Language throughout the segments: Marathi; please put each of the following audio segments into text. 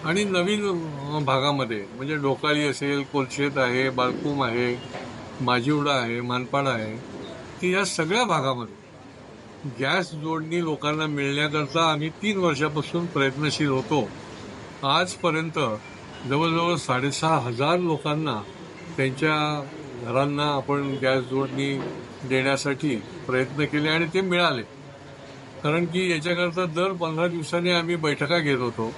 आणि नवीन भागामध्ये म्हणजे डोकाळी असेल, कोलशेत आहे, बाळकूम आहे, माजिवडा आहे, मानपाड आहे, की या सगळ्या भागामध्ये गॅस जोडणी लोकांना मिळण्याकरता आम्ही 3 वर्षापासून प्रयत्नशील होतो. आजपर्यंत जवळजवळ 6,500 लोकांना त्यांच्या घरांना आपण गॅस जोडणी देण्यासाठी प्रयत्न केले आणि ते मिळाले. कारण की याच्याकरता दर 15 दिवसांनी आम्ही बैठका घेत होतो.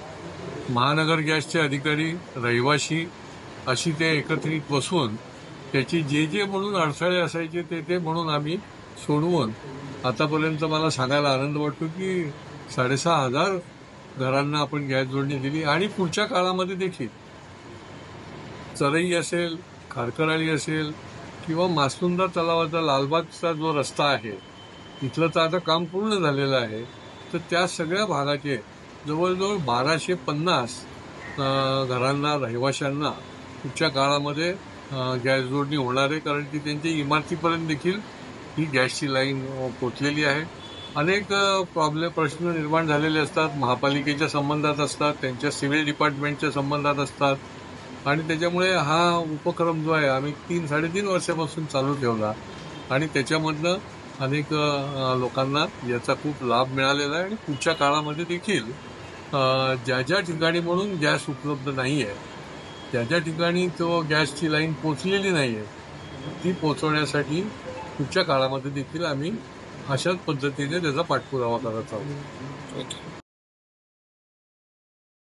महानगर गॅसचे अधिकारी, रहिवाशी अशी ते एकत्रित बसून त्याची जे म्हणून अडथळे असायचे ते म्हणून आम्ही सोडवून आतापर्यंत मला सांगायला आनंद वाटतो की 6,500 घरांना आपण गॅस जोडणी दिली आणि पुढच्या काळामध्ये देखील चरई असेल, खारकराळी असेल किंवा मासुंदा तलावाचा लालबागचा जो रस्ता आहे तिथलं तर आता काम पूर्ण झालेलं आहे. तर त्या सगळ्या भागाचे जवळजवळ 1,250 घरांना, रहिवाशांना पुढच्या काळामध्ये गॅस जोडणी होणार आहे. कारण की त्यांच्या इमारतीपर्यंत देखील ही गॅसची लाईन पोचलेली आहे. अनेक प्रश्न निर्माण झालेले असतात, महापालिकेच्या संबंधात असतात, त्यांच्या सिव्हिल डिपार्टमेंटच्या संबंधात असतात आणि त्याच्यामुळे हा उपक्रम जो आहे आम्ही 3-3.5 वर्षापासून चालू ठेवला आणि त्याच्यामधनं अनेक लोकांना याचा खूप लाभ मिळालेला आहे आणि पुढच्या काळामध्ये देखील ज्या ठिकाणी म्हणून गॅस उपलब्ध नाही आहे, ज्या ठिकाणी तो गॅसची लाईन पोचलेली नाही आहे ती पोचवण्यासाठी पुढच्या काळामध्ये देखील आम्ही अशाच पद्धतीने त्याचा पाठपुरावा करत आहोत.